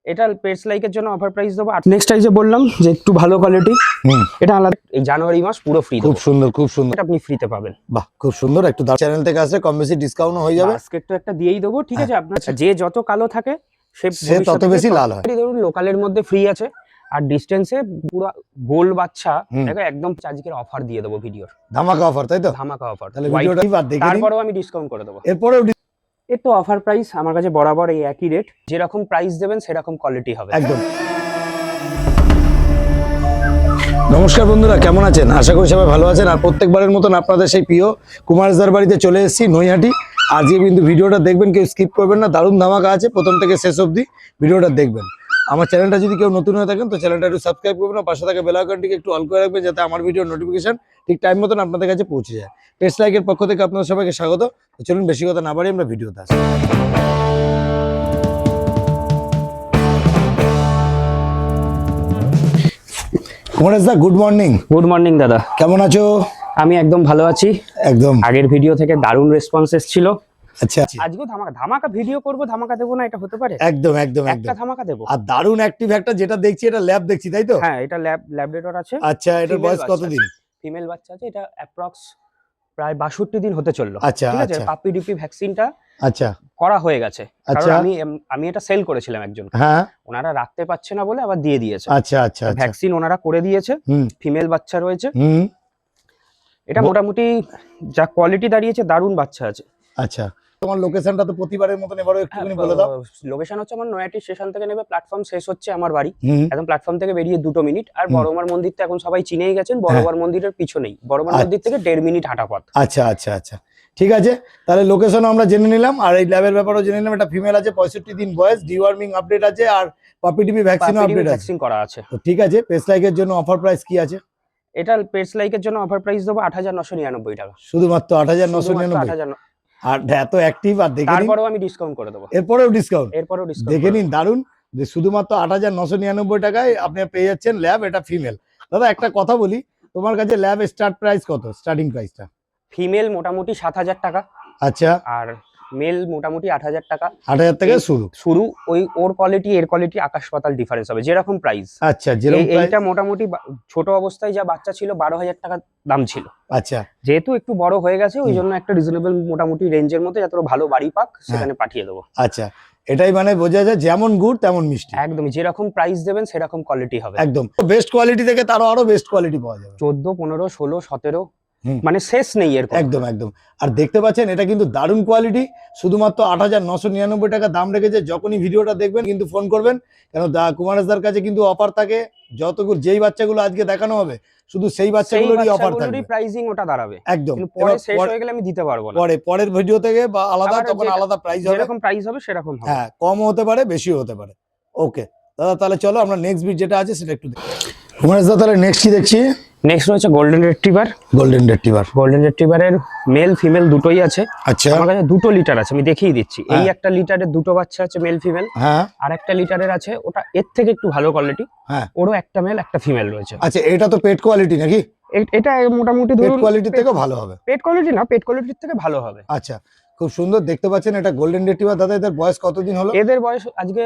এটা পেটস লাইকের জন্য অফার প্রাইস দেবো। নেক্সট আই যে বললাম যে একটু ভালো কোয়ালিটি, এটা আলাদা। এই জানুয়ারি মাস পুরো ফ্রি, খুব সুন্দর খুব সুন্দর, আপনি ফ্রিতে পাবেন। বাহ খুব সুন্দর। একটু চ্যানেল থেকে আসলে কম বেশি ডিসকাউন্ট হয়ে যাবে। বাস্কেট তো একটা দিয়েই দেবো, ঠিক আছে। আপনার যে যত কালো থাকে সে তত বেশি লাল হয়। ধরুন লোকালের মধ্যে ফ্রি আছে, আর ডিস্টেন্সে পুরো গোল বাচ্চা একদম আজকের অফার দিয়ে দেবো, ভিডিওর ধামাকা অফার, তাই তো? ধামাকা অফার। তাহলে ভিডিওটা দেখে নিন, তারপরেও আমি ডিসকাউন্ট করে দেবো। এরপরেও এর তো অফার প্রাইস আমার কাছে বরাবর এই একই রেট, যেরকম প্রাইস দেবেন সেরকম কোয়ালিটি হবে একদম। নমস্কার বন্ধুরা, কেমন আছেন? আশা করি সবাই ভালো আছেন। আর প্রত্যেকবারের মতন আপনাদের সেই প্রিয় কুমারদার বাড়িতে চলে এসেছি, নৈহাটি। আজকে কিন্তু ভিডিওটা দেখবেন, কেউ স্কিপ করবেন না, দারুণ ধামাকা আছে, প্রথম থেকে শেষ অবধি ভিডিওটা দেখবেন। আমার চ্যানেলটা যদি কেউ নতুন হয়ে থাকেন তো চ্যানেলটা একটু সাবস্ক্রাইব করবেন, আর পাশে থাকা বেল আইকনটিকে একটু অল করে রাখবেন, যাতে আমার ভিডিওর নোটিফিকেশন ঠিক টাইম মতন আপনাদের কাছে পৌঁছে যায়। পেটস লাইকের পক্ষ থেকে আপনাদের সবাইকে স্বাগত। চলুন বেশি কথা না বাড়িয়ে আমরা ভিডিওতে আসি। কুমারদা, গুড মর্নিং। গুড মর্নিং দাদা, কেমন আছো? আমি একদম ভালো আছি। একদম। আগের ভিডিও থেকে দারুণ রেসপন্স এসেছিল। আচ্ছা, আজকেও ধামাকা ভিডিও করব, ধামাকা দেবো না, এটা হতে পারে? একদম একদম একটা ধামাকা দেবো। আর দারুণ অ্যাক্টিভ একটা, যেটা দেখছি এটা ল্যাব দেখছি, তাই তো? হ্যাঁ, এটা ল্যাবরেটর আছে। আচ্ছা, এটার বয়স কতদিন? ফিমেল বাচ্চা আছে, এটা অ্যাপ্রক্স প্রায় 62 দিন হতে চললো। আচ্ছা, ঠিক আছে। পাপি ডিপি ভ্যাকসিনটা আচ্ছা করা হয়ে গেছে, কারণ আচ্ছা। আমি এটা সেল করেছিলাম একজন, হ্যাঁ, ওনারা রাখতে পারছে না বলে আবার দিয়ে দিয়েছে। আচ্ছা আচ্ছা। ভ্যাকসিন ওনারা করে দিয়েছে, ফিমেল বাচ্চা রয়েছে। এটা মোটামুটি যা কোয়ালিটি দাঁড়িয়েছে, দারুণ বাচ্চা আছে। আচ্ছা, তোমার লোকেশনটা তো প্রতিবারের মতন এবারও একটুখানি বলে দাও। লোকেশন হচ্ছে আমার নয়াটি স্টেশন থেকে নেবে, প্ল্যাটফর্ম শেষ হচ্ছে আমার বাড়ি, একদম প্ল্যাটফর্ম থেকে বেরিয়ে 2 মিনিট। আর বড়মার মন্দির তো এখন সবাই চিনেই গেছেন, বড়মার মন্দিরের পিছনেই, বড়মার মন্দির থেকে 1.5 মিনিট হাঁটা পথ। আচ্ছা আচ্ছা আচ্ছা, ঠিক আছে। তাহলে লোকেশন আমরা জেনে নিলাম, আর এই ল্যাবের ব্যাপারেও জেনে নিলাম। এটা ফিমেল আছে, 65 দিন বয়স, ডিওয়ার্মিং আপডেট আছে, আর পাপি ডিপি ভ্যাকসিন আপডেট আছে। ভ্যাকসিন করা আছে। তো ঠিক আছে, পেটস লাইকের জন্য অফার প্রাইস কি আছে? এটা পেটস লাইকের জন্য অফার প্রাইস দেবো 8,999 টাকা, শুধুমাত্র 8,999। আর এত অ্যাক্টিভ, আর দেখে তারপরেও আমি ডিসকাউন্ট করে দেবো। এরপরেও ডিসকাউন্ট দেখে নিন, দারুন। যে শুধুমাত্র 8,999 টাকায় আপনি পেয়ে যাচ্ছেন ল্যাব, এটা ফিমেল। দাদা একটা কথা বলি, তোমার কাছে ল্যাব স্টার্ট প্রাইস কত? স্টার্টিং প্রাইসটা? ফিমেল মোটামুটি 7,000 টাকা। আচ্ছা। আর মেল মোটামুটি 8,000 টাকা। 8,000 থেকে শুরু। ওর কোয়ালিটি এর কোয়ালিটি আকাশ পাতাল ডিফারেন্স হবে, যেরকম প্রাইস। আচ্ছা, যেরকম এইটা মোটামুটি ছোট অবস্থায় যা বাচ্চা ছিল 12,000 টাকা দাম ছিল। আচ্ছা, যেহেতু একটু বড় হয়ে গেছে, ওই জন্য একটা রিজনেবল মোটামুটি রেঞ্জের মধ্যে, যাতে ভালো বাড়ি পাক সেখানে পাঠিয়ে দেবো। আচ্ছা, এটাই মানে বোঝা যায়, যেমন গুড় তেমন মিষ্টি। একদমই, যেরকম প্রাইস দেবেন সেরকম কোয়ালিটি হবে। একদম বেস্ট কোয়ালিটি থেকে তারও আরো বেস্ট কোয়ালিটি পাওয়া যাবে। 14, 15, 16, 17 মানে শেষ নেই এর। একদম একদম। আর দেখতে পাচ্ছেন এটা কিন্তু দারুণ কোয়ালিটি। শুধুমাত্র 8,999 টাকা দাম রেখেছে। যখনই ভিডিওটা দেখবেন কিন্তু ফোন করবেন, কেন কুমারদার কাছে কিন্তু অফার থাকে। যতগুলো যেই বাচ্চাগুলো আজকে দেখানো হবে, শুধু সেই বাচ্চাগুলোরই অফার থাকবে, প্রাইসিং ওটা দাঁড়াবে। একদম। পরে শেষ হয়ে গেলে আমি দিতে পারবো না। পরের ভিডিও থেকে বা আলাদা, তখন আলাদা প্রাইস হবে, যেরকম প্রাইস হবে সেরকম হবে। হ্যাঁ, কম হতে পারে, বেশিও হতে পারে। ওকে দাদা, তাহলে চলো আমরা নেক্সট ভিডিও যেটা আছে সেটা একটু দেখি। কুমারদা, তাহলে নেক্সট কি দেখছি? নেক্সট রয়েছে গোল্ডেন রেট্রিভার। গোল্ডেন রেট্রিভারের মেল ফিমেল দুটোই আছে। আচ্ছা, আমার কাছে 2 লিটার আছে, আমি দেখিয়ে দিচ্ছি। এই একটা লিটারের 2 বাচ্চা আছে, মেল ফিমেল। হ্যাঁ। আর একটা লিটারের আছে, ওটা এর থেকে একটু ভালো কোয়ালিটি। হ্যাঁ, ওরও একটা মেল একটা ফিমেল রয়েছে। আচ্ছা, এটা তো পেট কোয়ালিটি নাকি? এটা মোটামুটি পেট কোয়ালিটির থেকে ভালো হবে। পেট কোয়ালিটি না, পেট কোয়ালিটির থেকে ভালো হবে। আচ্ছা, খুব সুন্দর দেখতে পাচ্ছেন। এটা গোল্ডেন রেট্রিভার। দাদা, এদের বয়স কতদিন হলো? এদের বয়স আজকে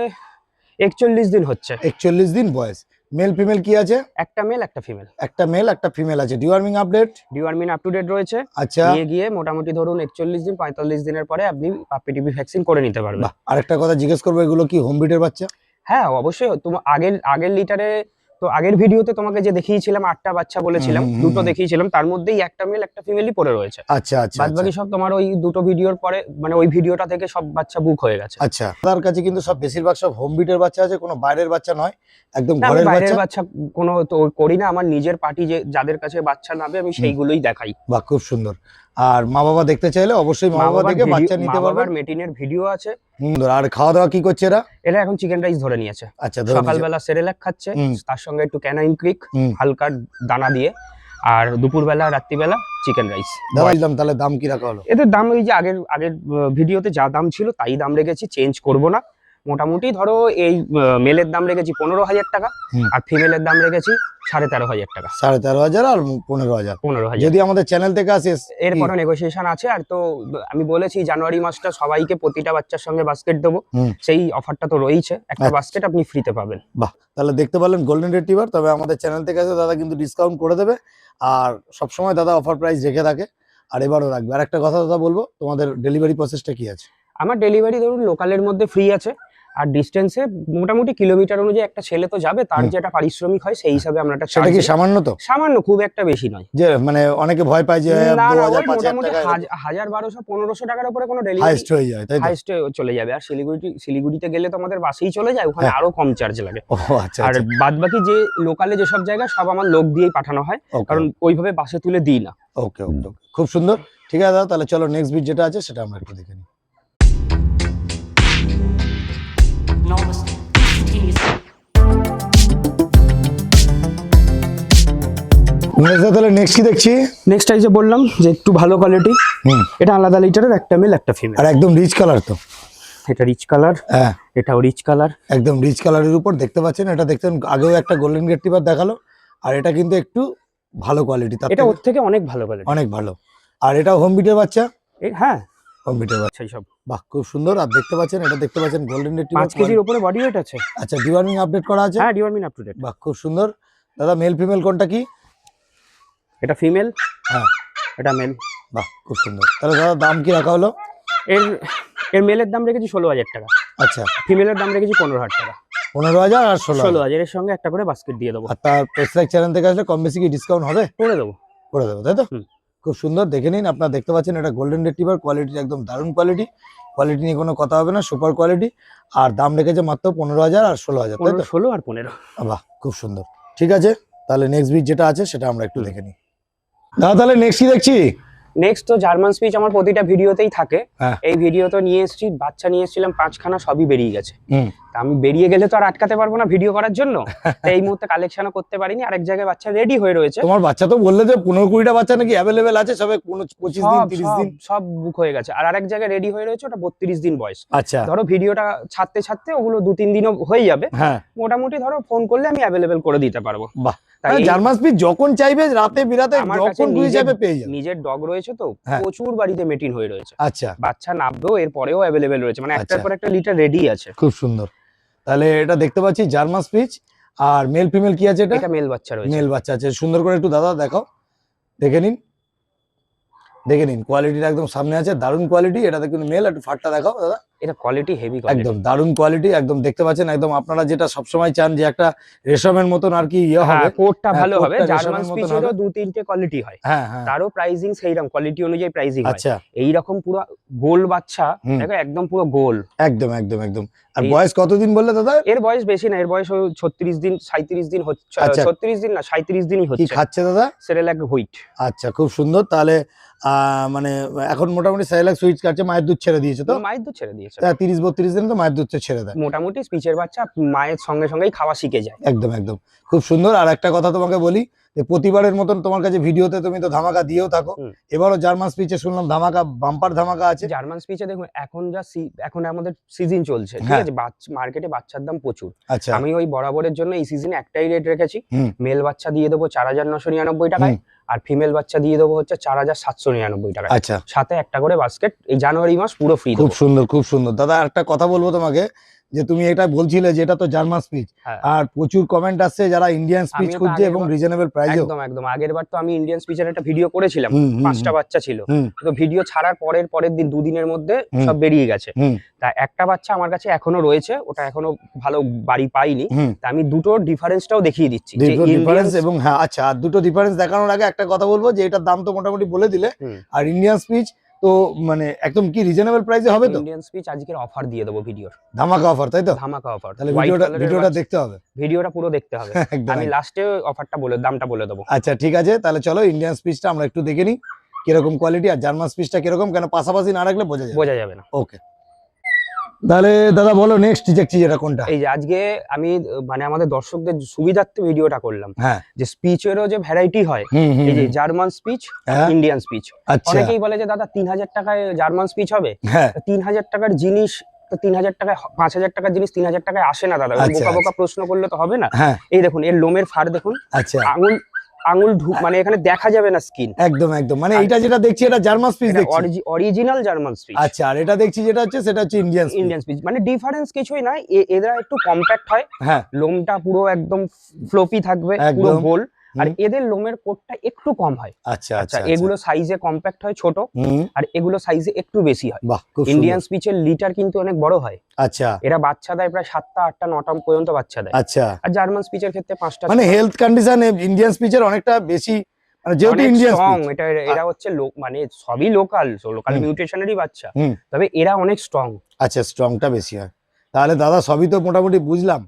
41 দিন হচ্ছে। 41 দিন বয়স। মেল ফিমেল কি আছে? একটা মেল একটা ফিমেল। একটা মেল একটা ফিমেল আছে। ডিওয়ার্মিং আপ টু ডেট রয়েছে। আচ্ছা, গিয়ে মোটামুটি ধরুন 41 দিন 45 দিনের পরে আপনি পাপি টিপি ভ্যাকসিন করে নিতে পারবেন। আরেকটা কথা জিজ্ঞেস করবো, এগুলো কি হোম ব্রিডের বাচ্চা? হ্যাঁ, অবশ্যই। তোমার আগের লিটারে তো আগের ভিডিওতে তোমাকে যে দেখিয়েছিলাম 8টা বাচ্চা বলেছিলাম, 2টো দেখিয়েছিলাম, তার মধ্যেই একটা মেল একটা ফিমেলই পড়ে রয়েছে। আচ্ছা আচ্ছা, বাদবাকি সব তোমার ওই 2টো ভিডিওর পরে, মানে ওই ভিডিওটা থেকে সব বাচ্চা বুক হয়ে গেছে। আচ্ছা, তার কাছে কিন্তু সব বেশিরভাগ সব হোম ব্রিডের বাচ্চা আছে, কোনো বাইরের বাচ্চা নয়, একদম ঘরের বাচ্চা। কোনো তো করি না, আমার নিজের পার্টি যাদের কাছে বাচ্চা নাবে আমি সেইগুলোই দেখাই। বাহ, খুব সুন্দর। আর মা বাবা দেখতে চাইলে অবশ্যই মা বাবা দেখে বাচ্চা নিতে পারবেন। মেটিনের ভিডিও আছে। আর খাওয়া দাওয়া কি করছে এরা এখন চিকেন রাইস ধরে নিয়েছে। আচ্ছা, সকালবেলা সেরেলাক খাচ্ছে, তার সঙ্গে একটু ক্যানাইন ক্রিক হালকা দানা দিয়ে, আর দুপুরবেলা রাত্রিবেলা চিকেন রাইস। তাহলে দাম কি রাখা হলো? এদের দাম ওই যে আগের ভিডিওতে যা দাম ছিল তাই দাম রেখেছি, চেঞ্জ করব না। মোটামুটি ধরো এই মেলের দাম রেখেছি 15,000 টাকা, আর ফিমেলের দাম রেখেছি 13,500 টাকা। 13,500 আর 15,000। 15,000 যদি আমাদের চ্যানেল থেকে আসে এরপরে নেগোসিয়েশন আছে। আর তো আমি বলেছি জানুয়ারি মাসটা সবাইকে প্রতিটা বাচ্চার সঙ্গে বাস্কেট দেবো, সেই অফারটা তো রয়েছে, একটা বাস্কেট আপনি ফ্রিতে পাবেন। বাহ, তাহলে দেখতে পারলেন গোল্ডেন রিট্রিভার। তবে আমাদের চ্যানেল থেকে আসে দাদা কিন্তু ডিসকাউন্ট করে দেবে, আর সবসময় দাদা অফার প্রাইস রেখে থাকে, আর এবারও রাখবে। আর একটা কথা দাদা বলবো, তোমাদের ডেলিভারি প্রসেসটা কি আছে? আমার ডেলিভারি ধরুন লোকালের মধ্যে ফ্রি আছে, আর ডিস্টেন্সে মোটামুটি কিলোমিটার অনুযায়ী একটা ছেলে তো যাবে, তার যেটা পারিশ্রমিক হয় সেই হিসাবে আমরা একটা সেটা কি সামান্য? তো সামান্য, খুব একটা বেশি নয়, যে মানে অনেকে ভয় পায় যে না, 2000 ওই 5000 মোটামুটি টাকা 1000 1200 1500 টাকার উপরে কোনো ডেলিভারি হাইস্ট হয়ে যায়, তাই তো? হাইস্ট চলে যাবে। আর শিলিগুড়িতে গেলে তো আমাদের বাসেই চলে যায়, ওখানে আরো কম চার্জ লাগে। ও আচ্ছা। আর বাদ বাকি যে লোকালে যেসব জায়গা সব আমার লোক দিয়েই পাঠানো হয়, কারণ ওইভাবে বাসে তুলে দিই না। ওকে ওকে, খুব সুন্দর। ঠিক আছে দাদা, তাহলে চলো নেক্সট ভিডিও যেটা আছে সেটা আমরা একটু দেখে নিই। তাহলে নেক্সট কি দেখছি? নেক্সট এই যে বললাম যে একটু ভালো কোয়ালিটি, এটা আলাদা লিটারের, একটা মেল একটা ফিমেল, আর একদম রিচ কালার। তো এটা রিচ কালার, হ্যাঁ এটাও রিচ কালার, একদম রিচ কালারের উপর দেখতে পাচ্ছেন। এটা দেখতেন আগেও একটা গোল্ডেন রিট্রিভার দেখালো, আর এটা কিন্তু একটু ভালো কোয়ালিটি, এটা ওর থেকে অনেক ভালো কোয়ালিটি, অনেক ভালো। আর এটা হোম বিটের বাচ্চা, হ্যাঁ হোম বিটের বাচ্চা সব। বাহ, খুব সুন্দর। আর দেখতে পাচ্ছেন, এটা দেখতে পাচ্ছেন গোল্ডেন রিট্রিভার, 5 কেজির উপরে বডি ওয়েট আছে। আচ্ছা, ডিওয়ার্মিং আপডেট করা আছে? হ্যাঁ, ডিওয়ার্মিং আপ টু ডেট। বাহ, খুব সুন্দর। দাদা মেল ফিমেল কোনটা কি? এটা ফিমেল, হ্যাঁ এটা মেল। বাহ, খুব সুন্দর। তাহলে দাদা দাম কি রাখা হলো? এর মেলের দাম রেখেছি 16,000 টাকা। আচ্ছা, ফিমেলের দাম রেখেছি 15,000 টাকা। 15,000 আর 16,000 এর সঙ্গে একটা করে বাস্কেট দিয়ে দেবো। আর তার পেট্রাক চ্যানেল থেকে আসলে কম বেশি কি ডিসকাউন্ট হবে? করে দেবো, তাই তো? খুব সুন্দর। দেখে নিন, আপনারা দেখতে পাচ্ছেন এটা গোল্ডেন রিট্রিভার, কোয়ালিটি একদম দারুণ কোয়ালিটি, কোয়ালিটি নিয়ে কোনো কথা হবে না, সুপার কোয়ালিটি। আর দাম রেখেছে মাত্র 15,000 আর 16,000, তাই তো? 16 আর 15। বাহ, খুব সুন্দর। ঠিক আছে, তাহলে নেক্সট ভিডিও যেটা আছে সেটা আমরা একটু দেখে নিই। দাদা তাহলে নেক্সট কি দেখছি? নেক্সট তো জার্মান স্পিচ আমার প্রতিটা ভিডিওতেই থাকে। হ্যাঁ। এই ভিডিও তো নিয়ে এসেছি, বাচ্চা নিয়ে এসেছিলাম 5খানা, সবই বেরিয়ে গেছে। তা আমি বেরিয়ে গেলে তো আর আটকাতে পারবো না ভিডিও করার জন্য, তাই এই মুহূর্তে কালেকশনও করতে পারিনি। আরেক জায়গায় বাচ্চা রেডি হয়ে রয়েছে। তোমার বাচ্চা তো বললে যে 15-20টা বাচ্চা নাকি অ্যাভেলেবেল আছে, সবে 25 দিন 30 দিন সব বুক হয়ে গেছে। আর আরেক জায়গায় রেডি হয়ে রয়েছে, ওটা 32 দিন বয়স। আচ্ছা, ধরো ভিডিওটা ছাড়তে ছাড়তে ওগুলো 2-3 দিনও হয়ে যাবে। হ্যাঁ, মোটামুটি ধরো ফোন করলে আমি অ্যাভেলেবেল করে দিতে পারবো। বাহ, তাই জার্মান স্পিচ যখন চাইবে, রাতে বিরাতে আমার কাছে যখন খুশি যাবে পেয়ে যাবে। নিজের ডগ রয়েছে তো, হ্যাঁ। প্রচুর বাড়িতে মেটিন হয়ে রয়েছে। আচ্ছা, বাচ্চা নামবেও এর পরেও অ্যাভেলেবেল রয়েছে, মানে একটার পর একটা লিটার রেডি আছে। খুব সুন্দর। তাহলে এটা দেখতে পাচ্ছি জার্মান স্পিচ, আর মেল ফিমেল কি আছে? এটা মেল বাচ্চা রয়েছে। মেল বাচ্চা আছে। সুন্দর করে একটু দাদা দেখাও, দেখে নিন, দেখে নিন, কোয়ালিটিটা একদম সামনে আছে, দারুণ কোয়ালিটি। এটা দেখুন মেল, একটু ফাটটা দেখাও দাদা। এটা কোয়ালিটি হেভি কোয়ালিটি, একদম দারুণ কোয়ালিটি, একদম দেখতে পাচ্ছেন, একদম আপনারা যেটা সবসময় চান যে একটা রেশমের মতন আর কি ইয়ে হবে, কোটটা ভালো হবে। কোটটা জার্মান রেশমের মতন স্পিচেরও হবে। 2-3টে কোয়ালিটি হয়, হ্যাঁ হ্যাঁ, তারও প্রাইসিং সেইরকম কোয়ালিটি অনুযায়ী প্রাইসিং হয়। আচ্ছা, এইরকম পুরো গোল বাচ্চা দেখো, একদম পুরো গোল, একদম একদম একদম। আর বয়স কতদিন বললে দাদা? এর বয়স বেশি না, এর বয়স 36 দিন 37 দিন হচ্ছে। আচ্ছা। 36 দিন না, 37 দিনই কি হচ্ছে। খাচ্ছে দাদা? Cerelac wheat. আচ্ছা, খুব সুন্দর। তাহলে মানে এখন মোটামুটি সেরেলাক সুইচ খাচ্ছে, মায়ের দুধ ছেড়ে দিয়েছে তো? মায়ের দুধ ছেড়ে দিয়েছে। 30-32 দিন তো মায়ের দুধ ছেড়ে দেয় মোটামুটি স্পিচের বাচ্চা মায়ের সঙ্গে সঙ্গেই খাওয়া শিখে যায়। একদম একদম, খুব সুন্দর। আর একটা কথা তোমাকে বলি, যে প্রতিবারের মতন তোমার কাছে ভিডিওতে তুমি তো ধামাকা দিয়েও থাকো, এবারও জার্মান স্পিচে শুনলাম ধামাকা, বাম্পার ধামাকা আছে। জার্মান স্পিচে দেখুন, এখন আমাদের সিজন চলছে, ঠিক হ্যাঁ। আছে, মার্কেটে বাচ্চার দাম প্রচুর। আচ্ছা, আমি ওই বরাবরের জন্য এই সিজনে একটাই রেট রেখেছি, মেল বাচ্চা দিয়ে দেবো 4,999 টাকায়, আর ফিমেল বাচ্চা দিয়ে দেবো হচ্ছে 4,799 টাকায়। আচ্ছা, সাথে একটা করে বাস্কেট এই জানুয়ারি মাস পুরো ফ্রি। খুব সুন্দর, খুব সুন্দর। দাদা একটা কথা বলবো তোমাকে, যে তুমি এটা বলছিলে যে এটা তো জার্মান স্পিচ, আর প্রচুর কমেন্ট আসছে যারা ইন্ডিয়ান স্পিচ খুঁজছে এবং রিজনেবল প্রাইসে। একদম একদম, আগের বার তো আমি ইন্ডিয়ান স্পিচের একটা ভিডিও করেছিলাম, 5টা বাচ্চা ছিল, তো ভিডিও ছাড়ার পরের দিন 2 দিনের মধ্যে সব বেরিয়ে গেছে। তা একটা বাচ্চা আমার কাছে এখনো রয়েছে, ওটা এখনো ভালো বাড়ি পাইনি। তা আমি দুটোর ডিফারেন্সটাও দেখিয়ে দিচ্ছি, ডিফারেন্স। এবং হ্যাঁ, আচ্ছা, আর দুটো ডিফারেন্স দেখানোর আগে একটা কথা বলবো, যে এটার দাম তো মোটামুটি বলে দিলে, আর ইন্ডিয়ান স্পিচ তো মানে একদম কি রিজনেবল প্রাইসে হবে তো? ইন্ডিয়ান স্পিচ আজকের অফার দিয়ে দেবো, ভিডিওর ধামাকা অফার, তাই তো? ধামাকা অফার। তাহলে ভিডিওটা দেখতে হবে, ভিডিওটা পুরো দেখতে হবে। আমি লাস্টে অফারটা দামটা বলে দেবো। আচ্ছা, ঠিক আছে, তাহলে চলো ইন্ডিয়ান স্পিচটা আমরা একটু দেখে নিই কিরকম কোয়ালিটি, আর জার্মান স্পিচটা কিরকম, কেন পাশাপাশি না রাখলে বোঝা যাবে না। ওকে, তাহলে দাদা বলো নেক্সট দেখছি যেটা কোনটা? এই যে আজকে আমি মানে আমাদের দর্শকদের সুবিধার্থে ভিডিওটা করলাম, হ্যাঁ, যে স্পিচেরও যে ভ্যারাইটি হয়, এই যে জার্মান স্পিচ, ইন্ডিয়ান স্পিচ। আচ্ছা, অনেকেই বলে যে দাদা 3,000 টাকায় জার্মান স্পিচ হবে, হ্যাঁ, 3,000 টাকার জিনিস তো 3000 টাকায় 5000 টাকার জিনিস 3000 টাকায় আসে না দাদা, আচ্ছা, বোকা বোকা প্রশ্ন করলে তো হবে না। হ্যাঁ এই দেখুন এর লোমের ফাড় দেখুন, আচ্ছা আঙুল মানে এখানে দেখা যাবে না স্কিন। একদম একদম, মানে এইটা যেটা দেখছি এটা জার্মান স্পিচ দেখছি। Original German speech. আচ্ছা, আর এটা দেখছি যেটা হচ্ছে সেটা হচ্ছে ইন্ডিয়ান স্পিচ, মানে ডিফারেন্স কিছুই নাই, এরা একটু কম্প্যাক্ট হয়, হ্যাঁ লোমটা পুরো একদম ফ্লোপি থাকবে, পুরো একদম। গোল। আর এদের লোমের কোটটা একটু কম হয়। আচ্ছা আচ্ছা, এগুলো সাইজে কম্প্যাক্ট হয়, ছোট, আর এগুলো সাইজে একটু বেশি হয়। বাহ, খুব ইন্ডিয়ান স্পিচের লিটার কিন্তু অনেক বড় হয়। আচ্ছা, এরা বাচ্চা দেয় প্রায় 7টা 8টা 9টা পর্যন্ত বাচ্চা দেয়। আচ্ছা, আর জার্মান স্পিচের ক্ষেত্রে 5টা। মানে হেলথ কন্ডিশন ইন্ডিয়ান স্পিচের অনেকটা বেশি, মানে যেহেতু ইন্ডিয়ান স্ট্রং, এরা হচ্ছে মানে সবই লোকাল মিউটেশনেরই বাচ্চা, তবে এরা অনেক স্ট্রং। আচ্ছা, স্ট্রংটা বেশি হয়। তাহলে দাদা সবই তো মোটামুটি বুঝলাম,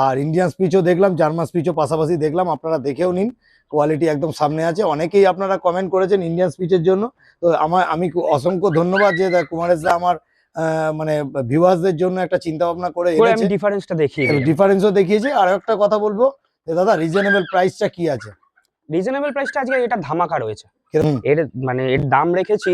আর ইন্ডিয়ান স্পিচও দেখলাম, জার্মান স্পিচও পাশাপাশি দেখলাম, আপনারা দেখেও নিন, কোয়ালিটি একদম সামনে আছে। অনেকেই আপনারা কমেন্ট করেছেন ইন্ডিয়ান স্পিচের জন্য, তো আমি অসংখ্য ধন্যবাদ যে কুমারেশ দা আমার মানে ভিউয়ার্সদের জন্য একটা চিন্তা ভাবনা করে আমি ডিফারেন্সটা দেখিয়ে দিলাম। ডিফারেন্সও দেখিয়েছে। আর একটা কথা বলবো যে দাদা রিজনেবল প্রাইসটা কি আছে? রিজনেবল প্রাইসটা আজকে এটা ধামাকা রয়েছে। এর মানে এর দাম রেখেছি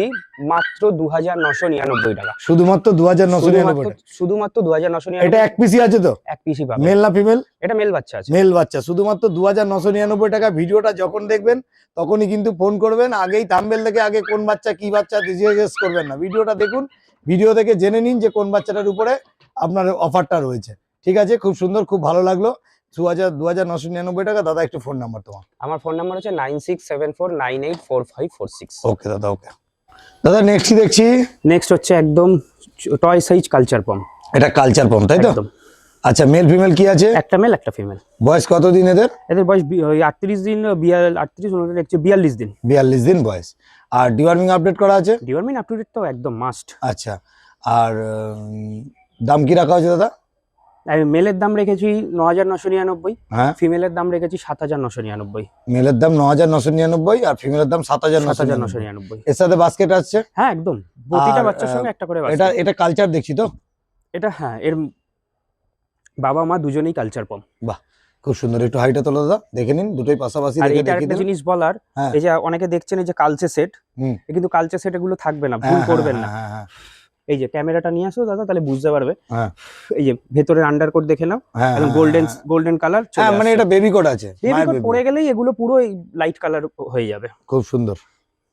মাত্র 2999 টাকা। শুধুমাত্র 2999 টাকা, শুধুমাত্র 2999। এটা এক পিসি আছে তো? এক পিসি পাবেন। মেল না ফিমেল? এটা মেল বাচ্চা আছে। মেল বাচ্চা, শুধুমাত্র 2999 টাকা। ভিডিওটা যখন দেখবেন তখনই কিন্তু ফোন করবেন, আগেই থাম্বনেল দেখে আগে কোন বাচ্চা কি বাচ্চা জিজ্ঞেস করবেন না, ভিডিওটা দেখুন, ভিডিও দেখে জেনে নিন যে কোন বাচ্চাটার উপরে আপনার অফারটা রয়েছে। ঠিক আছে, খুব সুন্দর, খুব ভালো লাগলো। 2999 টাকা। দাদা একটু ফোন নাম্বার তোমার? আমার ফোন নাম্বার হচ্ছে 9674984546। ওকে দাদা, ওকে দাদা। নেক্সট কি দেখছি? নেক্সট হচ্ছে একদম টয় সাইজ কালচার পম। এটা কালচার পম তাই তো? আচ্ছা, মেল ফিমেল কি আছে? একটা মেল একটা ফিমেল। বয়স কত দিন এদের? এদের বয়স 38 দিন, 42 দিন। 42 দিন বয়স। আর ডিওয়ার্মিং আপডেট করা আছে? ডিওয়ার্মিং আপ টু ডেট তো একদম মাস্ট। আচ্ছা, আর দাম কি রাখা হয়েছে দাদা? আমি মেলের দাম রেখেছি 9999, হ্যাঁ, ফিমেলের দাম রেখেছি 7999। মেলের দাম 9999 আর ফিমেলের দাম 7999। এর সাথে বাস্কেট আছে? হ্যাঁ একদম, প্রতিটা বাচ্চার সঙ্গে একটা করে বাস্কেট। এটা কালচার দেখছি তো? এটা হ্যাঁ, এর বাবা মা দুজনেই কালচার পম। বাহ, খুব সুন্দর। একটু হাইটটা তোলো দাদা, দেখে নিন, দুটোই পাশাপাশি দেখে দেখে এটা একটা জিনিস বলার, এই যে অনেকে দেখছেন এই যে কালচে সেট, কিন্তু কালচে সেট এগুলো থাকবে না, ভুল করবেন না। এই যে ক্যামেরাটা নিয়ে আসো দাদা, তাহলে বুঝতে পারবে। এই যে ভেতরের আন্ডারকোট দেখে নাও, একদম গোল্ডেন কালার। হ্যাঁ, মানে এটা বেবি কোড আছে, বেবি কোড পরে গেলেই এগুলো পুরো লাইট কালার হয়ে যাবে। খুব সুন্দর।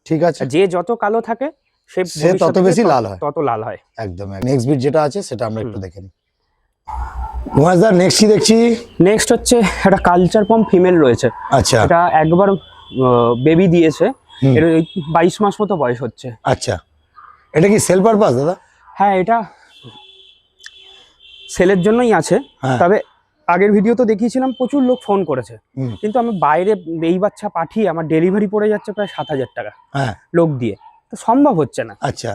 ঠিক আছে, যে যত কালো থাকে সে তত বেশি লাল হয়, তত লাল হয়। একদম। নেক্সট বিট যেটা আছে সেটা আমরা একটু দেখে নিই। কুমারদা নেক্সট কি দেখছি? নেক্সট হচ্ছে একটা কালচার পম ফিমেল রয়েছে। আচ্ছা, এটা একবার বেবি দিয়েছে, এর 22 মাস মতো বয়স হচ্ছে। আচ্ছা, এটা কি সেল পারপাস দাদা? হ্যাঁ, এটা সেলের জন্যই আছে। তবে আগের ভিডিও তো দেখিয়েছিলাম, প্রচুর লোক ফোন করেছে, কিন্তু আমি বাইরে এই বাচ্চা পাঠিয়ে আমার ডেলিভারি পড়ে যাচ্ছে প্রায় 7000 টাকা লোক দিয়ে, তো সম্ভব হচ্ছে না। আচ্ছা,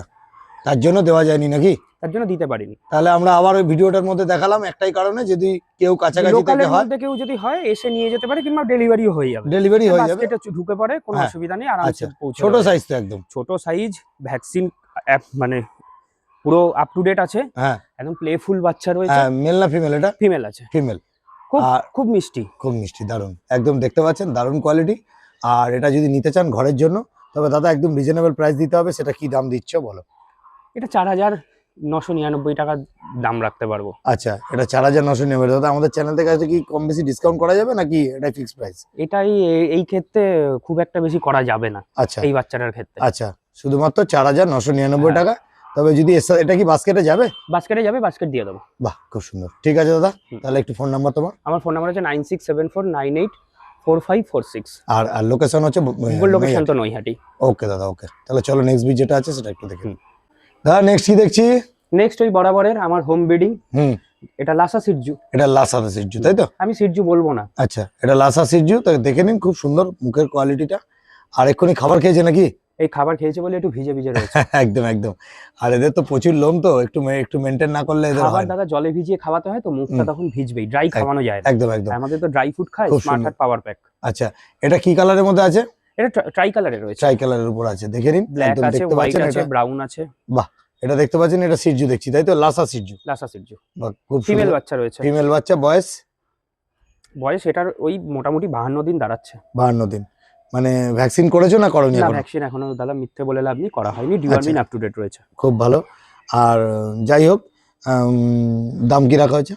তার জন্য দেওয়া যায়নি নাকি? তার জন্য দিতে পারিনি। তাহলে আমরা আবার ওই ভিডিওটার মধ্যে দেখালাম একটাই কারণে, যদি কেউ কাছাকাছি থেকে হয়, কেউ যদি হয় এসে নিয়ে যেতে পারে, কিংবা ডেলিভারিও হয়ে যাবে। ডেলিভারি হয়ে যাবে, এটা ঢুকে পড়ে, কোনো অসুবিধা নেই, আরামসে পৌঁছে। ছোট সাইজ তো, একদম ছোট সাইজ, ভ্যাকসিন মানে পুরো আপ টু ডেট আছে, একদম প্লেফুল বাচ্চা রয়েছে। মেল না ফিমেল? এটা ফিমেল আছে। ফিমেল। খুব মিষ্টি, খুব মিষ্টি, দারুণ, একদম দেখতে পাচ্ছেন, দারুণ কোয়ালিটি। আর এটা যদি নিতে চান ঘরের জন্য, তবে দাদা একদম রিজনেবল প্রাইস দিতে হবে। সেটা কি দাম দিচ্ছ বলো? এটা 4999 টাকা দাম রাখতে পারবো। আচ্ছা, এটা 4999। দাদা আমাদের চ্যানেল থেকে আছে কি কম বেশি ডিসকাউন্ট করা যাবে নাকি এটাই ফিক্সড প্রাইস? এটাই, এই ক্ষেত্রে খুব একটা বেশি করা যাবে না। আচ্ছা, এই বাচ্চাটার ক্ষেত্রে। আচ্ছা, শুধুমাত্র 4999 টাকা। তবে যদি এটা কি বাস্কেটে যাবে? বাস্কেটে যাবে, বাস্কেট দিয়ে দেবো। বাহ, খুব সুন্দর। ঠিক আছে দাদা, তাহলে একটু ফোন নাম্বার তোমার? আমার ফোন নাম্বার হচ্ছে 9674984546। আর লোকেশন হচ্ছে? লোকেশন তো নৈহাটি। ওকে দাদা, ওকে। তাহলে চলো নেক্সট ভিডিও যেটা আছে সেটা একটু দেখি। দাদা নেক্সট কি দেখছি? নেক্সট ওই বরাবরের আমার হোম ব্রিডিং। এটা লাসা সিরজু। এটা লাসা সিরজু তাই তো? আমি সিরজু বলবো না। আচ্ছা, এটা লাসা সিরজু, তো দেখে নিন, খুব সুন্দর মুখের কোয়ালিটিটা। আর এক্ষুনি খাবার খেয়েছে নাকি? এই খাবার খেয়েছে বলে একটু ভিজে ভিজে রয়েছে। একদম একদম। আর এদের তো প্রচুর লোম, তো একটু মেনটেন না করলে এদের খাবার দাদা জলে ভিজিয়ে খাওয়াতে হয়, তো মুখটা তখন ভিজবেই, ড্রাই খাওয়ানো যায় না। একদম একদম। আমাদের তো ড্রাই ফুড খায়, স্মার্ট হার্ট পাওয়ার প্যাক। আচ্ছা, এটা কি কালারের মধ্যে আছে? এটা ট্রাই কালারের রয়েছে। ট্রাই কালারের উপর আছে, দেখে নিন। ব্ল্যাক আছে, হোয়াইট আছে, ব্রাউন আছে। বাহ, এটা দেখতে পাচ্ছেন, এটা সিরজু দেখছি তাই তো? লাসা সিরজু। লাসা সিরজু। বাহ, খুব ফিমেল বাচ্চা রয়েছে। ফিমেল বাচ্চা। বয়স এটার ওই মোটামুটি 52 দিন দাঁড়াচ্ছে। 52 দিন। মানে ভ্যাকসিন করেছো না করোনি? না, ভ্যাকসিন এখনো দাদা মিথ্যে বলে লাভ নেই, করা হয়নি। ডিওয়ার্মিং আপ টু ডেট রয়েছে। খুব ভালো। আর যাই হোক, দাম কি রাখা হয়েছে?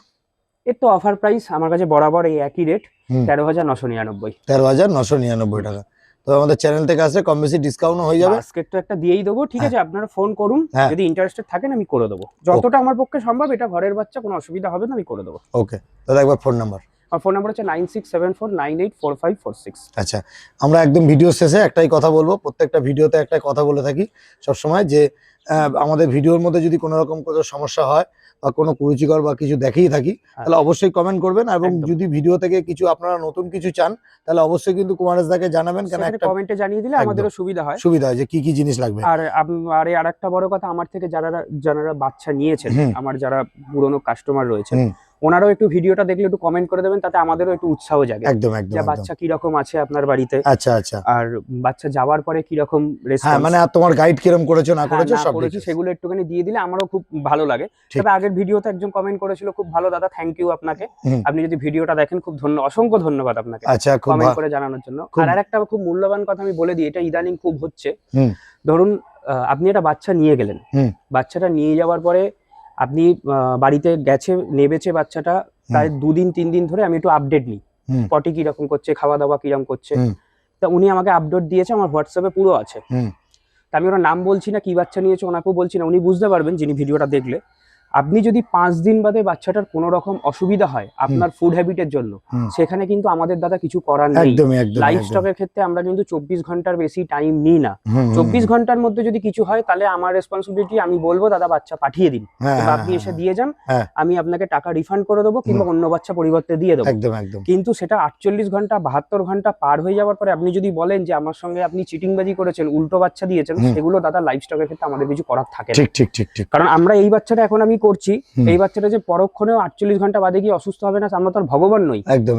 এর তো অফার প্রাইস আমার কাছে বরাবর এই একই রেট, 13,999। 13,999 টাকা। তো আমাদের চ্যানেল থেকে আসলে কম বেশি ডিসকাউন্ট হয়ে যাবে। বাস্কেট তো একটা দিয়েই দেবো, ঠিক আছে, আপনারা ফোন করুন, হ্যাঁ। যদি ইন্টারেস্টেড থাকেন আমি করে দেবো, যতটা আমার পক্ষে সম্ভব। এটা ঘরের বাচ্চা, কোনো অসুবিধা হবে না, আমি করে দেবো। ওকে দাদা, একবার ফোন নাম্বার। আমার ফোন নাম্বার হচ্ছে 9674984546। আচ্ছা, আমরা একদম ভিডিও শেষে একটাই কথা বলবো, প্রত্যেকটা ভিডিওতে একটা কথা বলে থাকি সবসময়, যে আমাদের ভিডিওর মধ্যে যদি কোনো রকম কোনো সমস্যা হয় বা কোনো কুরুচিকর বা কিছু দেখেই থাকি, তাহলে অবশ্যই কমেন্ট করবেন, এবং যদি ভিডিও থেকে কিছু আপনারা নতুন কিছু চান তাহলে অবশ্যই কিন্তু কুমারেশ দাকে জানাবেন, কেন একটা কমেন্টে জানিয়ে দিলে আমাদেরও সুবিধা হয় যে কি কি জিনিস লাগবে। আর আরেকটা বড় কথা, আমার থেকে যারা বাচ্চা নিয়েছেন, আমার যারা পুরনো কাস্টমার রয়েছে, ওনারাও একটু ভিডিওটা দেখলে একটু কমেন্ট করে দেবেন, তাতে আমাদেরও একটু উৎসাহ জাগে। একদম একদম, যে বাচ্চা কি রকম আছে আপনার বাড়িতে, আচ্ছা আচ্ছা, আর বাচ্চা যাওয়ার পরে কি রকম রেসপন্স, মানে আর তোমার গাইড কিরকম করেছো না করেছো সব করেছি, সেগুলো একটুখানি দিয়ে দিলে আমারও খুব ভালো লাগে। তবে আগের ভিডিওতে একজন কমেন্ট করেছিল, খুব ভালো দাদা, থ্যাংক ইউ আপনাকে, আপনি যদি ভিডিওটা দেখেন খুব অসংখ্য ধন্যবাদ আপনাকে কমেন্ট করে জানানোর জন্য। আর একটা খুব মূল্যবান কথা আমি বলে দিই, এটা ইদানিং খুব হচ্ছে। ধরুন আপনি একটা বাচ্চা নিয়ে গেলেন, বাচ্চাটা নিয়ে যাওয়ার পরে আপনি বাড়িতে গেছে, নেবেছে বাচ্চাটা, প্রায় 2 দিন 3 দিন ধরে আমি একটু আপডেট নিই, পটি কিরকম করছে, খাওয়া দাওয়া কিরকম করছে। তা উনি আমাকে আপডেট দিয়েছে, আমার হোয়াটসঅ্যাপে পুরো আছে। তা আমি ওরা নাম বলছি না, কি বাচ্চা নিয়েছে ওনাকেও বলছি না, উনি বুঝতে পারবেন যিনি ভিডিওটা দেখলে। আপনি যদি 5 দিন বাদে বাচ্চাটার কোনো রকম অসুবিধা হয় আপনার ফুড হ্যাবিটের জন্য, সেখানে কিন্তু আমাদের দাদা কিছু করার নেই। লাইভ স্টকের ক্ষেত্রে আমরা কিন্তু 24 ঘন্টার বেশি টাইম নিই না। 24 ঘন্টার মধ্যে যদি কিছু হয় তাহলে আমার রেসপন্সিবিলিটি, আমি বলবো দাদা বাচ্চা পাঠিয়ে দিন, কিংবা আপনি এসে দিয়ে যান, আমি আপনাকে টাকা রিফান্ড করে দেবো, কিংবা অন্য বাচ্চা পরিবর্তে দিয়ে দেবো। কিন্তু সেটা 48 ঘন্টা 72 ঘন্টা পার হয়ে যাওয়ার পরে আপনি যদি বলেন যে আমার সঙ্গে আপনি চিটিংবাজি করেছেন, উল্টো বাচ্চা দিয়েছেন, সেগুলো দাদা লাইভ স্টকের ক্ষেত্রে আমাদের কিছু করার থাকে না। ঠিক। কারণ আমরা এই বাচ্চাটা এখন আমি করছি, এই বাচ্চাটা যে পরক্ষণেও 48 ঘন্টা বাদে গিয়ে অসুস্থ হবে না, আমরা তো আর ভগবান নই। একদম,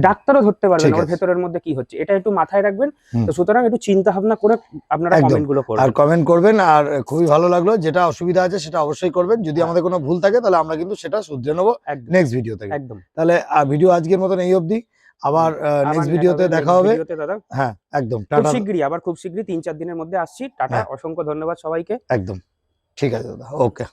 ডাক্তারও ধরতে পারবে না ওর ভেতরের মধ্যে কি হচ্ছে, এটা একটু মাথায় রাখবেন। তো সুতরাং একটু চিন্তা ভাবনা করে আপনারা কমেন্টগুলো করবেন, আর কমেন্ট করবেন। আর খুবই ভালো লাগলো, যেটা অসুবিধা আছে সেটা অবশ্যই করবেন, যদি আমাদের কোনো ভুল থাকে তাহলে আমরা কিন্তু সেটা শুধরে নেবো নেক্সট ভিডিও থেকে। একদম। তাহলে ভিডিও আজকের মতন এই অবধি, আবার নেক্সট ভিডিওতে দেখা হবে। হ্যাঁ একদম, খুব শিগগিরই, আবার খুব শিগগিরই 3-4 দিনের মধ্যে আসছি। টাটা, অসংখ্য ধন্যবাদ সবাইকে। একদম ঠিক আছে দাদা, ওকে।